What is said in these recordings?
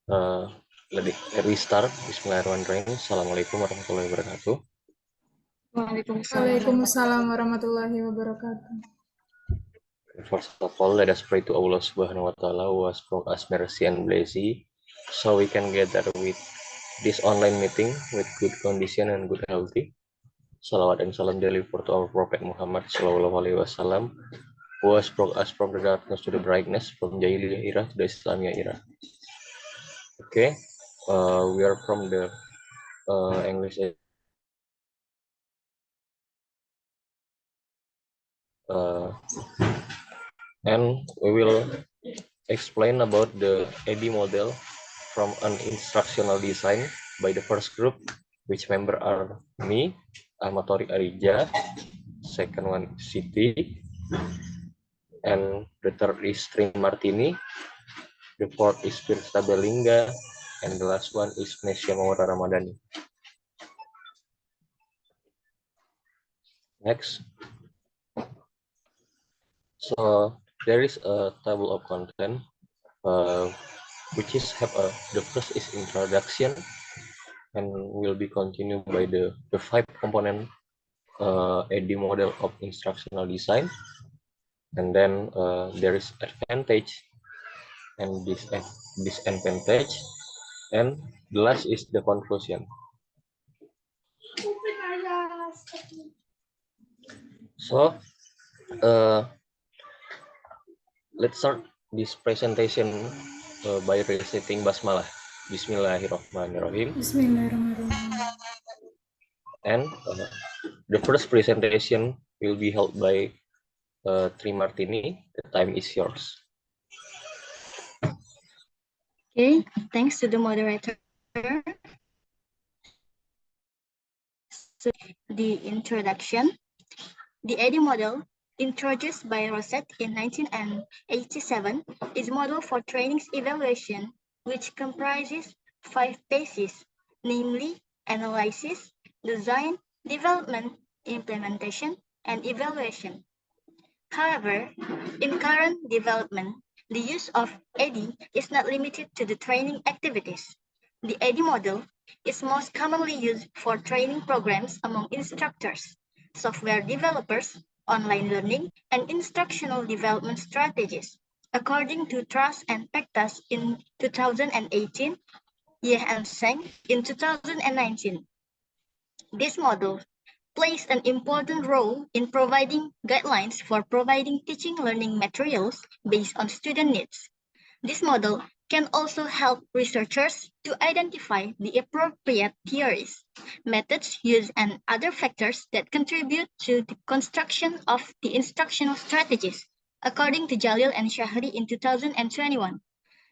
Uh, let me start. Bismillahirrahmanirrahim. Assalamualaikum warahmatullahi wabarakatuh. Waalaikumsalam warahmatullahi wabarakatuh. First of all, let us pray to Allah Subhanahu wa Ta'ala who has brought us mercy and blessing, so we can gather with this online meeting with good condition and good healthy. Salawat and salam delivered to our Prophet Muhammad Sallallahu Alaihi Wasallam, who has brought us from the darkness to the brightness, from Jahiliyah era to the Islamiyah era. Okay, we are from the English. And we will explain about the Addie model from an instructional design by the first group, which member are me, Ahmad Tori Arija, second one is Siti, and the third is Tri Martini, the fourth is Firsa Belinga, and the last one is Nesya Mawara Ramadhani. Next. So there is a table of content, which is the first is introduction, and will be continued by the 5 component Addie model of instructional design, and then there is advantage and disadvantage, and the last is the conclusion. So let's start this presentation by reciting basmalah. Bismillahirrahmanirrahim. Bismillahirrahmanirrahim. And the first presentation will be held by Tri Martini. The time is yours. Okay, thanks to the moderator. So the introduction. The Addie model, introduced by Rosette in 1987, is a model for trainings evaluation, which comprises 5 phases, namely analysis, design, development, implementation, and evaluation. However, in current development, the use of Addie is not limited to the training activities. The Addie model is most commonly used for training programs among instructors, software developers, online learning, and instructional development strategies. According to Truss and Pectas in 2018, Ye and Seng in 2019. This model plays an important role in providing guidelines for providing teaching learning materials based on student needs. This model can also help researchers to identify the appropriate theories, methods used, and other factors that contribute to the construction of the instructional strategies, according to Jalil and Shahri in 2021.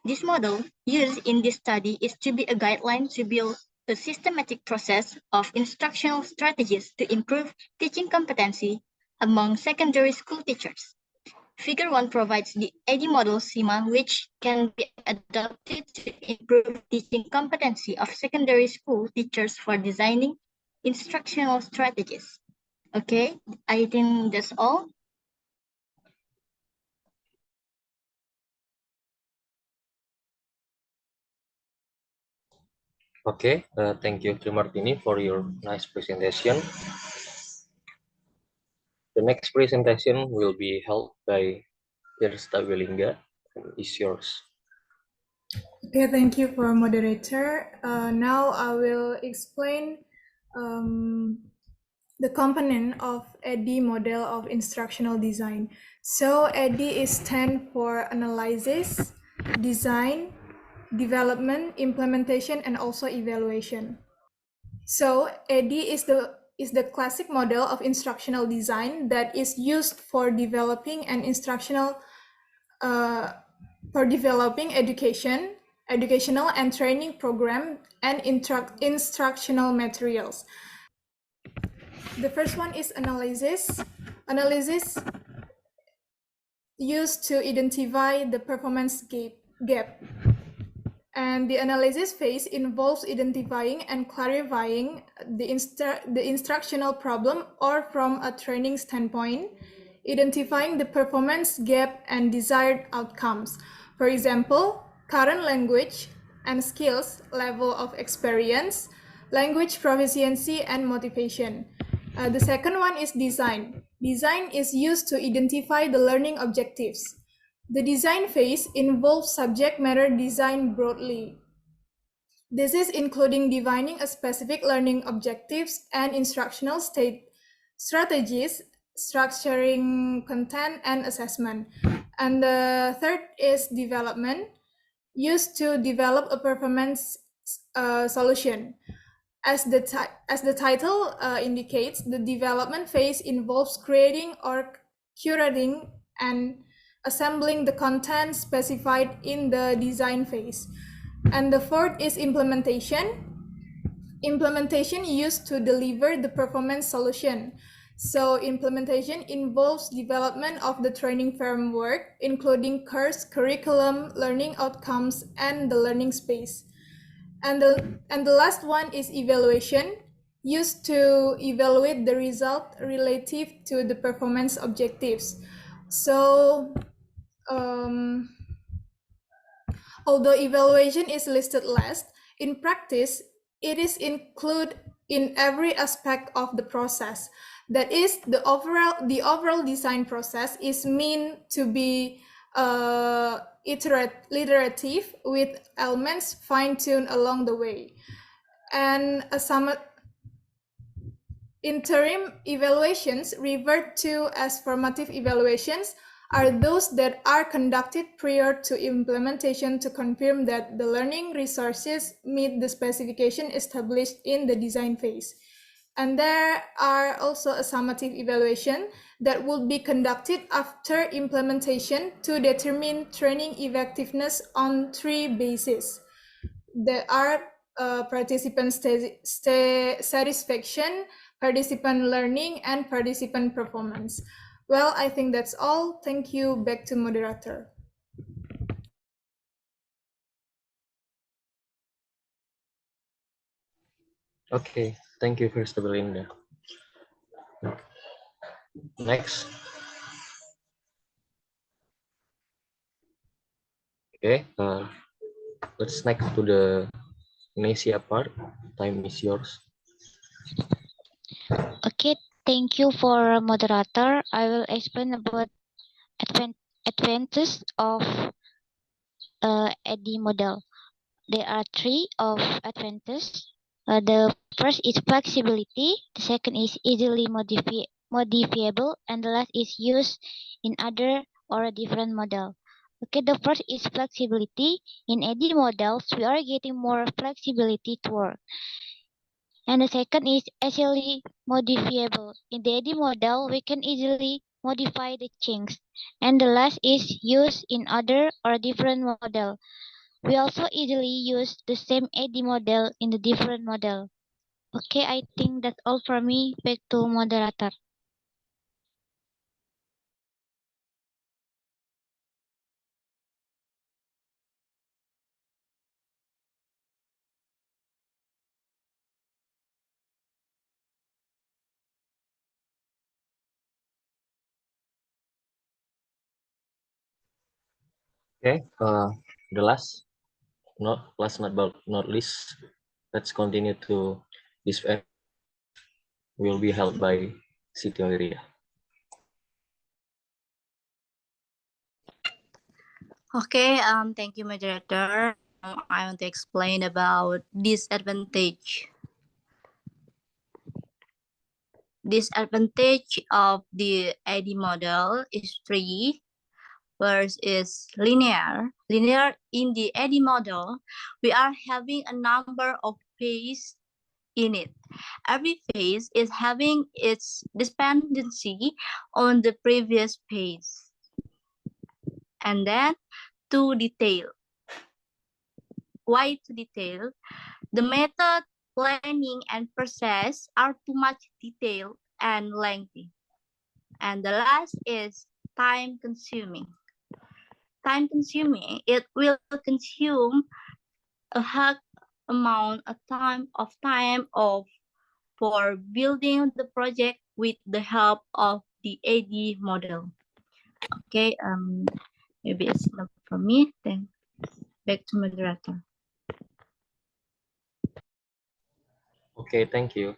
This model used in this study is to be a guideline to build a systematic process of instructional strategies to improve teaching competency among secondary school teachers. Figure 1 provides the Addie model schema, which can be adopted to improve teaching competency of secondary school teachers for designing instructional strategies. Okay, I think that's all. Okay, thank you, Tri Martini, for your nice presentation. The next presentation will be held by Firsa Belinga. Is yours. Okay, thank you for moderator. Now I will explain the component of Addie model of instructional design. So Addie is stand for analysis, design, development, implementation, and also evaluation. So Addie is the classic model of instructional design that is used for developing an instructional for developing educational and training program and instructional materials. The first one is analysis. Analysis used to identify the performance gap. And the analysis phase involves identifying and clarifying the instructional problem, or from a training standpoint, identifying the performance gap and desired outcomes. For example, current language and skills, level of experience, language proficiency, and motivation. The second one is design. Design is used to identify the learning objectives. The design phase involves subject matter design broadly. This is including defining a specific learning objectives and instructional strategies, structuring content and assessment. And the third is development, used to develop a performance solution. As the title indicates, the development phase involves creating or curating and assembling the content specified in the design phase. And the fourth is implementation. Implementation used to deliver the performance solution. So implementation involves development of the training framework, including course, curriculum, learning outcomes, and the learning space. And the last one is evaluation, used to evaluate the result relative to the performance objectives. So although evaluation is listed last, in practice, it is included in every aspect of the process. That is, the overall design process is meant to be iterative with elements fine-tuned along the way. And interim evaluations, referred to as formative evaluations, are those that are conducted prior to implementation to confirm that the learning resources meet the specification established in the design phase. And there are also a summative evaluation that would be conducted after implementation to determine training effectiveness on three bases. There are participant satisfaction, participant learning, and participant performance. Well, I think that's all. Thank you. Back to moderator. Okay, thank you, First Belinda. Next. Okay, let's next to the Indonesia part. Time is yours. Okay, thank you for moderator. I will explain about advantages of Addie model. There are three of advantages. The first is flexibility. The second is easily modifiable, and the last is used in other or a different model. Okay, the first is flexibility. In Addie models, we are getting more flexibility to work. And the second is easily modifiable. In the Addie model, we can easily modify the change. And the last is used in other or different model. We also easily use the same Addie model in the different model. Okay, I think that's all for me. Back to moderator. Okay, the last not least, let's continue to this event will be held by Siti Aulia. Okay, thank you, moderator. I want to explain about disadvantage. Disadvantage of the Addie model is three. First is linear. Linear in the Addie model, we are having a number of phases in it. Every phase is having its dependency on the previous phase. And then too detailed. Why too detailed? The method, planning, and process are too much detailed and lengthy. And the last is time consuming. Time consuming, it will consume a high amount of time for building the project with the help of the Addie model. Okay, maybe it's enough for me. Then back to moderator. Okay, thank you.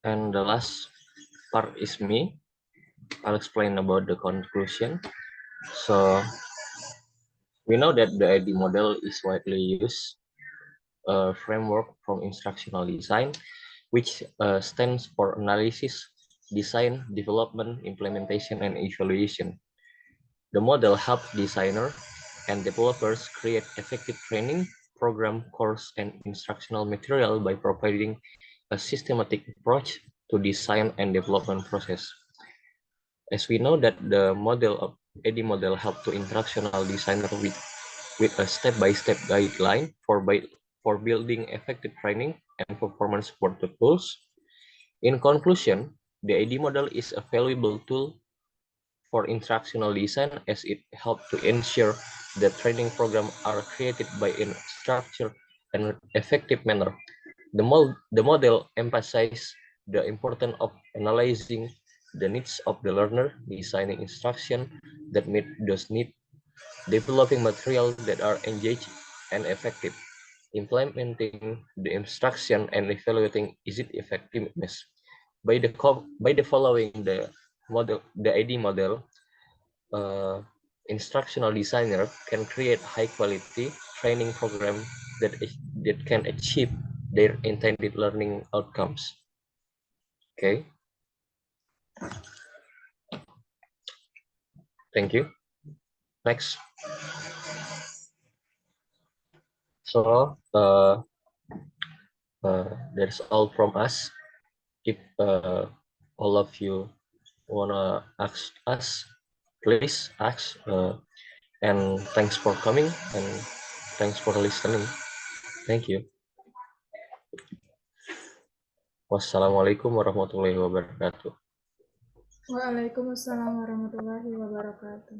And the last part is me. I'll explain about the conclusion. So we know that the Addie model is widely used framework from instructional design, which stands for analysis, design, development, implementation, and evaluation. The model helps designers and developers create effective training, program, course, and instructional material by providing a systematic approach to design and development process. As we know that the model of Addie model help to instructional designer with a step-by-step guideline for building effective training and performance support tools. In conclusion, the Addie model is a valuable tool for instructional design as it helps to ensure that training programs are created in a structured and effective manner. The model emphasizes the importance of analyzing the needs of the learner, designing instruction that meet those needs, developing materials that are engaged and effective, implementing the instruction, and evaluating its effectiveness. By the following the ID model, instructional designer can create high quality training program that can achieve their intended learning outcomes. Okay, thank you. Next. So that's all from us. If all of you wanna ask us, please ask. And thanks for coming and thanks for listening. Thank you. Wassalamualaikum warahmatullahi wabarakatuh. Waalaikumsalam warahmatullahi wabarakatuh.